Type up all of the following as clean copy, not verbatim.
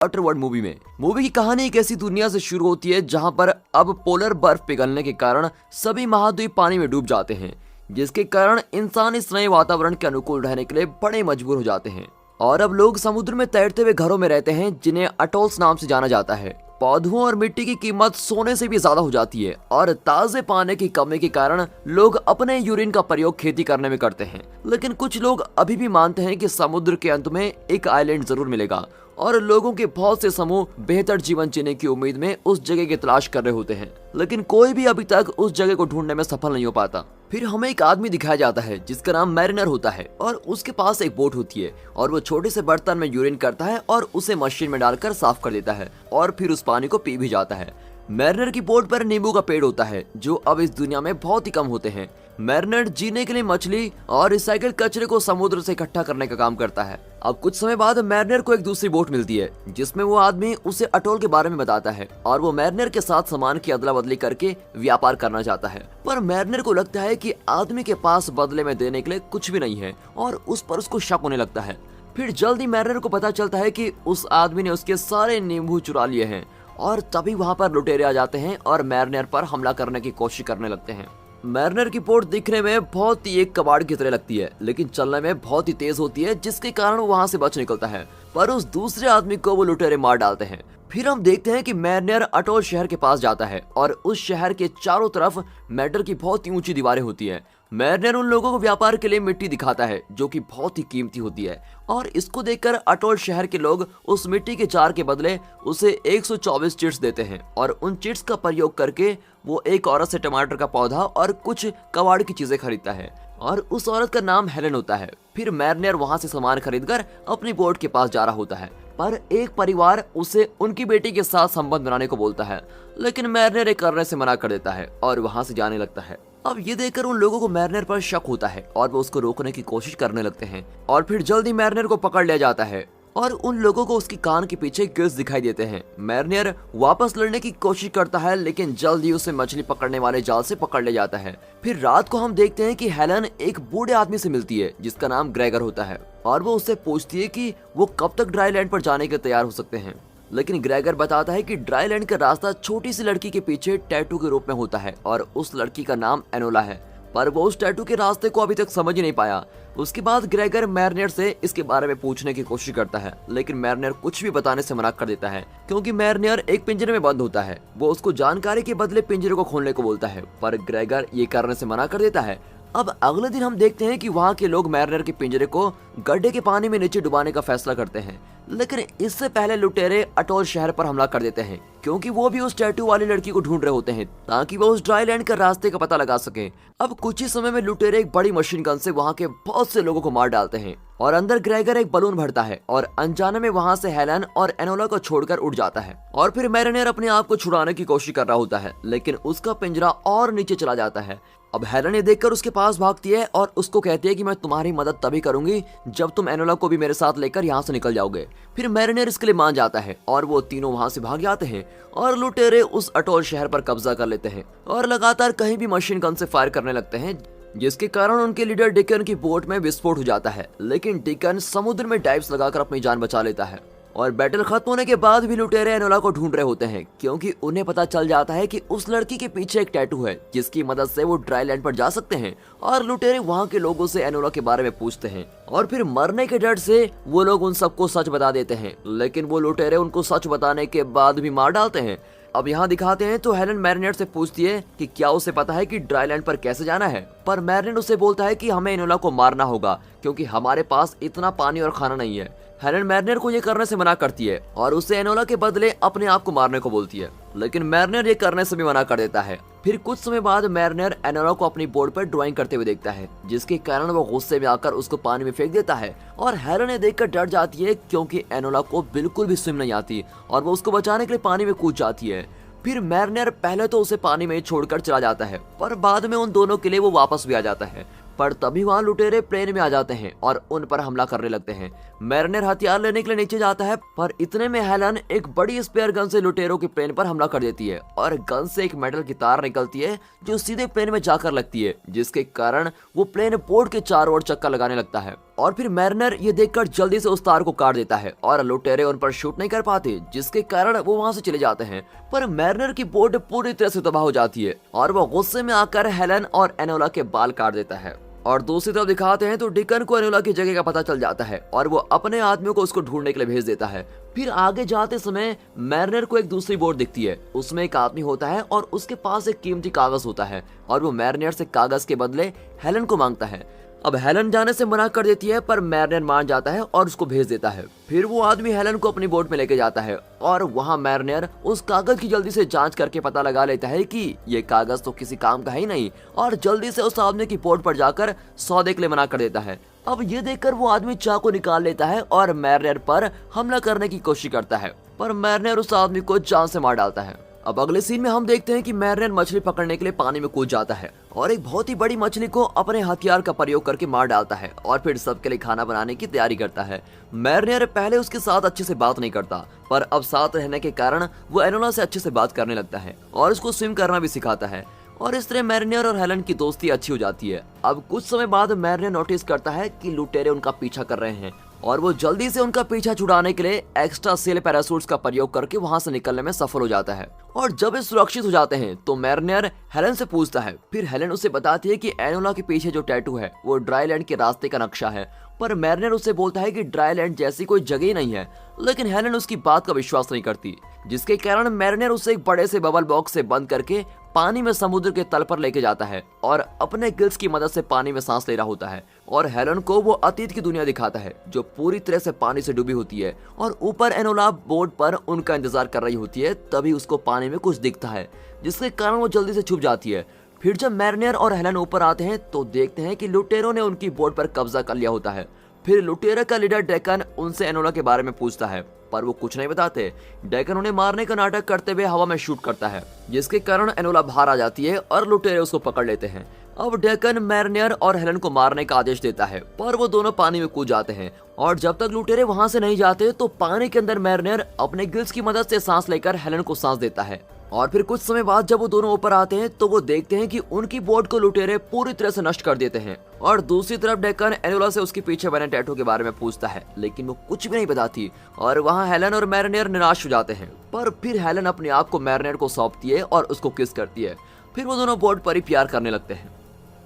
वाटरवर्ल्ड movie में। Movie की कहानी एक ऐसी दुनिया से शुरू होती है जहां पर अब पोलर बर्फ पिघलने के कारण सभी महाद्वीप पानी में डूब जाते हैं, जिसके कारण इंसान इस नए वातावरण के अनुकूल रहने के लिए बड़े मजबूर हो जाते हैं और अब लोग समुद्र में तैरते हुए घरों में रहते हैं जिन्हें अटोल्स नाम से जाना जाता है। पौधों और मिट्टी की कीमत सोने से भी ज्यादा हो जाती है और ताजे पानी की कमी के कारण लोग अपने यूरिन का प्रयोग खेती करने में करते हैं। लेकिन कुछ लोग अभी भी मानते हैं कि समुद्र के अंत में एक आइलैंड जरूर मिलेगा और लोगों के बहुत से समूह बेहतर जीवन जीने की उम्मीद में उस जगह की तलाश कर रहे होते हैं, लेकिन कोई भी अभी तक उस जगह को ढूंढने में सफल नहीं हो पाता। फिर हमें एक आदमी दिखाया जाता है जिसका नाम मैरिनर होता है और उसके पास एक बोट होती है और वो छोटे से बर्तन में यूरिन करता है और उसे मशीन में डालकर साफ कर देता है और फिर उस पानी को पी भी जाता है। मैरिनर की बोट पर नींबू का पेड़ होता है जो अब इस दुनिया में बहुत ही कम होते हैं। मैरिनर जीने के लिए मछली और रिसाइकिल कचरे को समुद्र से इकट्ठा करने का काम करता है। अब कुछ समय बाद मैरिनर को एक दूसरी बोट मिलती है जिसमें वो आदमी उसे अटोल के बारे में बताता है और वो मैरिनर के साथ सामान की अदला बदली करके व्यापार करना चाहता है। पर मैरिनर को लगता है कि आदमी के पास बदले में देने के लिए कुछ भी नहीं है और उस पर उसको शक होने लगता है। फिर जल्दी मैरिनर को पता चलता है कि उस आदमी ने उसके सारे नींबू चुरा लिए हैं और तभी वहां पर लुटेरे आ जाते हैं और मैरिनर पर हमला करने की कोशिश करने लगते हैं। मैरिनर की बोट दिखने में बहुत ही एक कबाड़ की तरह लगती है, लेकिन चलने में बहुत ही तेज होती है जिसके कारण वो वहां से बच निकलता है, पर उस दूसरे आदमी को वो लुटेरे मार डालते हैं। फिर हम देखते हैं कि मैरिनर अटोल शहर के पास जाता है और उस शहर के चारों तरफ मेटल की बहुत ही ऊंची दीवारें होती है। मैरिनर उन लोगों को व्यापार के लिए मिट्टी दिखाता है जो कि बहुत ही कीमती होती है और इसको देखकर अटोल शहर के लोग उस मिट्टी के जार के बदले उसे 124 चिट्स देते हैं और उन चिट्स का प्रयोग करके वो एक औरत से टमाटर का पौधा और कुछ कबाड़ की चीजें खरीदता है और उस औरत का नाम हेलन होता है। फिर मैरिनर वहां से सामान खरीदकर अपनी बोट के पास जा रहा होता है, पर एक परिवार उसे उनकी बेटी के साथ संबंध बनाने को बोलता है, लेकिन मैरिनर ये करने से मना कर देता है और वहां से जाने लगता है। अब ये देखकर उन लोगों को मैरिनर पर शक होता है और वो उसको रोकने की कोशिश करने लगते हैं और फिर जल्दी मैरिनर को पकड़ लिया जाता है और उन लोगों को उसकी कान के पीछे गिल्स दिखाई देते हैं। मैरिनर वापस लड़ने की कोशिश करता है लेकिन जल्दी उसे मछली पकड़ने वाले जाल से पकड़ लिया जाता है। फिर रात को हम देखते हैं कि हेलन एक बूढ़े आदमी से मिलती है जिसका नाम ग्रेगर होता है और वो उससे पूछती है कि वो कब तक ड्राई लैंड पर जाने के तैयार हो सकते हैं, लेकिन ग्रेगर बताता है कि ड्राई लैंड का रास्ता छोटी सी लड़की के पीछे टैटू के रूप में होता है और उस लड़की का नाम एनोला है, पर वो उस टैटू के रास्ते को अभी तक समझ ही नहीं पाया। उसके बाद ग्रेगर मैरिनर से इसके बारे में पूछने की कोशिश करता है, लेकिन मैरिनर कुछ भी बताने से मना कर देता है क्योंकि मैरिनर एक पिंजरे में बंद होता है। वो उसको जानकारी के बदले पिंजरे को खोलने को बोलता है, पर ग्रेगर ये करने से मना कर देता है। अब अगले दिन हम देखते हैं कि वहाँ के लोग मैरिनर के पिंजरे को गड्ढे के पानी में नीचे डुबाने का फैसला करते हैं, लेकिन इससे पहले लुटेरे अटोल शहर पर हमला कर देते हैं क्योंकि वो भी उस टैटू वाली लड़की को ढूंढ रहे होते हैं ताकि वो उस ड्राई लैंड का रास्ते का पता लगा सके। अब कुछ ही समय में लुटेरे एक बड़ी मशीन गन से वहाँ के बहुत से लोगों को मार डालते हैं और अंदर ग्रेगर एक बलून भरता है और अनजाने में वहाँ से हेलन और एनोला को छोड़कर उड़ जाता है और फिर मैरिनर अपने आप को छुड़ाने की कोशिश कर रहा होता है, लेकिन उसका पिंजरा और नीचे चला जाता है। अब हेलन ये देखकर उसके पास भागती है और उसको कहती है कि मैं तुम्हारी मदद तभी करूंगी जब तुम एनोला को भी मेरे साथ लेकर यहाँ से निकल जाओगे। फिर मैरिनर इसके लिए मान जाता है और वो तीनों वहाँ से भाग जाते हैं और लुटेरे उस अटोल शहर पर कब्जा कर लेते हैं और लगातार कहीं भी मशीन गन से फायर करने लगते हैं, जिसके कारण उनके लीडर डिकन की बोट में विस्फोट हो जाता है, लेकिन डिकन समुद्र में डाइव्स लगाकर अपनी जान बचा लेता है। और बैटल खत्म होने के बाद भी लुटेरे एनोला को ढूंढ रहे होते हैं क्योंकि उन्हें पता चल जाता है कि उस लड़की के पीछे एक टैटू है जिसकी मदद से वो ड्राई लैंड पर जा सकते हैं और लुटेरे वहाँ के लोगों से एनोला के बारे में पूछते हैं और फिर मरने के डर से वो लोग उन सबको सच बता देते हैं, लेकिन वो लुटेरे उनको सच बताने के बाद भी मार डालते हैं। अब यहाँ दिखाते हैं तो हेलन मैरिनर से पूछती है कि क्या उसे पता है कि ड्राई लैंड पर कैसे जाना है, पर मैरिनर उसे बोलता है कि हमें एनोला को मारना होगा क्योंकि हमारे पास इतना पानी और खाना नहीं है। हेलन मैरिनर को ये करने से मना करती है और उसे एनोला के बदले अपने आप को मारने को बोलती है, लेकिन मैरिनर ये करने से भी मना कर देता है। फिर कुछ समय बाद मैरिनर एनोला को अपनी बोर्ड पर ड्राइंग करते हुए देखता है, जिसके कारण वो गुस्से में आकर उसको पानी में फेंक देता है और हेलन ये देखकर डर जाती है क्योंकि एनोला को बिल्कुल भी स्विम नहीं आती और वो उसको बचाने के लिए पानी में कूद जाती है। फिर मैरिनर पहले तो उसे पानी में छोड़कर चला जाता है, पर बाद में उन दोनों के लिए वो वापस भी आ जाता है, पर तभी वहाँ लुटेरे प्लेन में आ जाते हैं और उन पर हमला करने लगते हैं। मैरिनर हथियार लेने के लिए नीचे जाता है, पर इतने में हेलन एक बड़ी स्पेयर गन से लुटेरों के प्लेन पर हमला कर देती है और गन से एक मेटल की तार निकलती है जो सीधे प्लेन में जाकर लगती है, जिसके कारण वो प्लेन बोर्ड के चारों ओर चक्कर लगाने लगता है और फिर मैरिनर ये देखकर जल्दी से उस तार को काट देता है और लुटेरे उन पर शूट नहीं कर पाते, जिसके कारण वो वहाँ से चले जाते हैं। पर मैरिनर की बोट पूरी तरह से तबाह हो जाती है और वो गुस्से में आकर हेलन और एनोला के बाल काट देता है। और दूसरी तरफ दिखाते हैं तो डिकन को एनोला की जगह का पता चल जाता है और वो अपने आदमियों को उसको ढूंढने के लिए भेज देता है। फिर आगे जाते समय मैरिनर को एक दूसरी बोट दिखती है, उसमें एक आदमी होता है और उसके पास एक कीमती कागज होता है और वो मैरिनर से कागज के बदले हेलन को मांगता है। अब हेलन जाने से मना कर देती है पर मैरिनर मान जाता है और उसको भेज देता है। फिर वो आदमी हेलन को अपनी बोट में लेके जाता है और वहाँ मैरिनर उस कागज की जल्दी से जांच करके पता लगा लेता है कि ये कागज तो किसी काम का ही नहीं और जल्दी से उस आदमी की बोट पर जाकर सौदे के लिए मना कर देता है। अब ये देखकर वो आदमी चाकू निकाल लेता है और मैरिनर पर हमला करने की कोशिश करता है, पर मैरिनर उस आदमी को जान से मार डालता है। अब अगले सीन में हम देखते हैं कि मैरिनर मछली पकड़ने के लिए पानी में कूद जाता है और एक बहुत ही बड़ी मछली को अपने हथियार का प्रयोग करके मार डालता है और फिर सबके लिए खाना बनाने की तैयारी करता है। मैरिनर पहले उसके साथ अच्छे से बात नहीं करता, पर अब साथ रहने के कारण वो एनोला से अच्छे से बात करने लगता है और उसको स्विम करना भी सिखाता है और इस तरह मैरिनर और हेलन की दोस्ती अच्छी हो जाती है। अब कुछ समय बाद मैरिनर नोटिस करता है कि लुटेरे उनका पीछा कर रहे हैं और वो जल्दी से उनका पीछा छुड़ाने के लिए एक्स्ट्रा सेल पैराशूट्स का प्रयोग करके वहां से निकलने में सफल हो जाता है। और जब वे सुरक्षित हो जाते हैं तो मैरिनर हेलन से पूछता है। फिर हेलन उसे बताती है कि एनोला के पीछे जो टैटू है वो ड्राईलैंड के रास्ते का नक्शा है, पर मैरिनर उससे बोलता है कि ड्राईलैंड जैसी कोई जगह ही नहीं है। लेकिन हेलन उसकी बात का विश्वास नहीं करती, जिसके कारण मैरिनर उसे एक बड़े से बबल बॉक्स से बंद करके पानी में समुद्र के तल पर लेके जाता है और अपने गिल्स की मदद से पानी में सांस ले रहा होता है और हेलन को वो अतीत की दुनिया दिखाता है जो पूरी तरह से पानी से डूबी होती है और ऊपर एनोला बोर्ड पर उनका इंतजार कर रही होती है। तभी उसको पानी में कुछ दिखता है, जिसके कारण वो जल्दी से छुप जाती है। फिर जब मैरिनर और हेलन ऊपर आते हैं तो देखते हैं कि लुटेरों ने उनकी बोट पर कब्जा कर लिया होता है। फिर लुटेरा का लीडर डेकन उनसे एनोला के बारे में पूछता है, पर वो कुछ नहीं बताते। डेकन उन्हें मारने का नाटक करते हुए हवा में शूट करता है, जिसके कारण एनोला बाहर आ जाती है और लुटेरे उसको पकड़ लेते हैं। अब डेकन मैरिनर और हेलन को मारने का आदेश देता है, पर वो दोनों पानी में कूद जाते हैं और जब तक लुटेरे वहां से नहीं जाते तो पानी के अंदर मैरिनर अपने गिल्स की मदद से सांस लेकर हेलन को सांस देता है। और फिर कुछ समय बाद जब वो दोनों ऊपर आते हैं तो वो देखते हैं कि उनकी बोट को लुटेरे पूरी तरह से नष्ट कर देते हैं। और दूसरी तरफ डेकन एनोला से उसके पीछे बने टैटू के बारे में पूछता है, लेकिन वो कुछ भी नहीं बताती और वहाँ हेलन और मैरिनर निराश हो जाते हैं। पर फिर हेलन अपने आप को मैरिनर को सौंपती है और उसको किस करती है। फिर वो दोनों बोट पर ही प्यार करने लगते हैं।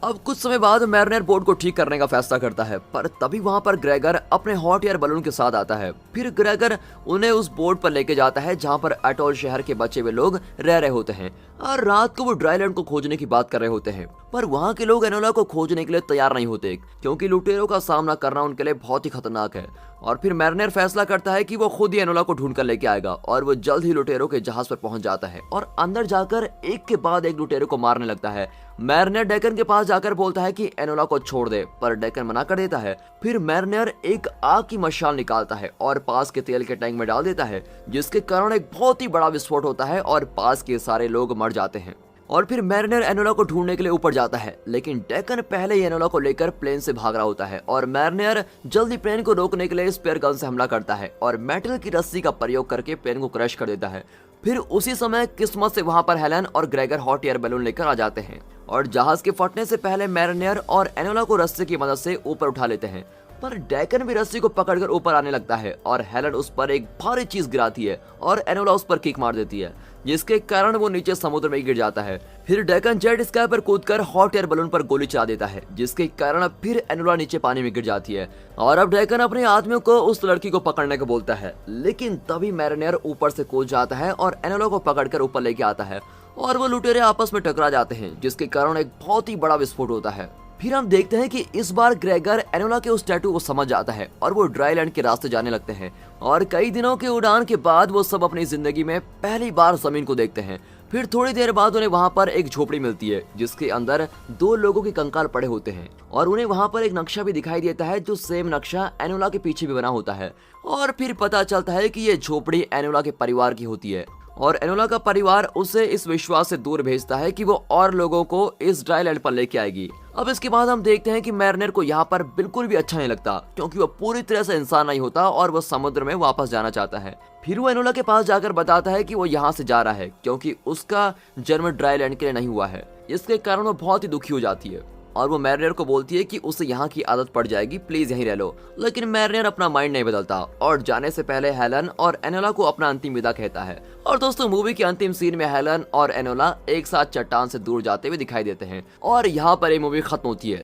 अब कुछ समय बाद मैरिनर बोट को ठीक करने का फैसला करता है, पर तभी वहां पर ग्रेगर अपने हॉट एयर बलून के साथ आता है। फिर ग्रेगर उन्हें उस बोट पर लेके जाता है जहां पर अटोल शहर के बचे हुए लोग रह रहे होते हैं और रात को वो ड्राईलैंड को खोजने की बात कर रहे होते हैं। पर वहां के लोग एनोला को खोजने के लिए तैयार नहीं होते, क्योंकि लुटेरों का सामना करना उनके लिए बहुत ही खतरनाक है। और फिर मैरिनर फैसला करता है कि वो खुद ही एनोला को ढूंढ कर लेके आएगा और वो जल्द ही लुटेरों के जहाज पर पहुंच जाता है और अंदर जाकर एक के बाद एक लुटेरों को मारने लगता है। मैरिनर डेकन के पास जाकर बोलता है कि एनोला को छोड़ दे, पर डेकन मना कर देता है। फिर मैरिनर एक आग की मशाल निकालता है और पास के तेल के टैंक में डाल देता है, जिसके कारण एक बहुत ही बड़ा विस्फोट होता है और पास के सारे लोग मर जाते हैं। और फिर मैरिनर एनोला को ढूंढने के लिए ऊपर जाता है, लेकिन डेकन पहले ही एनोला को लेकर प्लेन से भाग रहा होता है और मैरिनर जल्दी प्लेन को रोकने के लिए स्पेयर गन से हमला करता है और मेटल की रस्सी का प्रयोग करके प्लेन को क्रैश कर देता है। फिर उसी समय किस्मत से वहां पर हेलन और ग्रेगर हॉट एयर बैलून लेकर आ जाते हैं और जहाज के फटने से पहले मैरिनर और एनोला को रस्सी की मदद से ऊपर उठा लेते हैं। पर डेकन भी रस्सी को पकड़कर ऊपर आने लगता है और हेलन उस पर एक भारी चीज गिराती है और एनोला उस पर किक मार देती है, जिसके कारण वो नीचे समुद्र में गिर जाता है। फिर डेकन जेट स्काई पर कूदकर हॉट एयर बलून पर गोली चला देता है, जिसके कारण फिर एनोला नीचे पानी में गिर जाती है और अब डेकन अपने आदमियों को उस लड़की को पकड़ने को बोलता है। लेकिन तभी मैरिनर ऊपर से कूद जाता है और एनोला को पकड़कर ऊपर लेके आता है और वो लुटेरे आपस में टकरा जाते हैं, जिसके कारण एक बहुत ही बड़ा विस्फोट होता है। फिर हम देखते हैं कि इस बार ग्रेगर एनोला के उस टैटू को समझ जाता है और वो ड्राईलैंड के रास्ते जाने लगते हैं और कई दिनों के उड़ान के बाद वो सब अपनी जिंदगी में पहली बार जमीन को देखते हैं। फिर थोड़ी देर बाद उन्हें वहां पर एक झोपड़ी मिलती है, जिसके अंदर 2 लोगों के कंकाल पड़े होते हैं और उन्हें वहां पर एक नक्शा भी दिखाई देता है, जो सेम नक्शा एनोला के पीछे भी बना होता है। और फिर पता चलता है कि ये झोपड़ी एनोला के परिवार की होती है और एनोला का परिवार उसे इस विश्वास से दूर भेजता है कि वो और लोगों को इस ड्राईलैंड पर लेके आएगी। अब इसके बाद हम देखते हैं कि मैरिनर को यहाँ पर बिल्कुल भी अच्छा नहीं लगता, क्योंकि वो पूरी तरह से इंसान नहीं होता और वो समुद्र में वापस जाना चाहता है। फिर वो एनोला के पास जाकर बताता है कि वो यहाँ से जा रहा है क्योंकि उसका जन्म ड्राईलैंड के लिए नहीं हुआ है, इसके कारण वो बहुत ही दुखी हो जाती है। और वो मैरिनियर को बोलती है कि उसे यहाँ की आदत पड़ जाएगी, प्लीज यहीं रह लो। लेकिन मैरिनियर अपना माइंड नहीं बदलता और जाने से पहले हेलन और एनोला को अपना अंतिम विदा कहता है। और दोस्तों मूवी के अंतिम सीन में हेलन और एनोला एक साथ चट्टान से दूर जाते हुए दिखाई देते हैं और यहाँ पर ये मूवी खत्म होती है।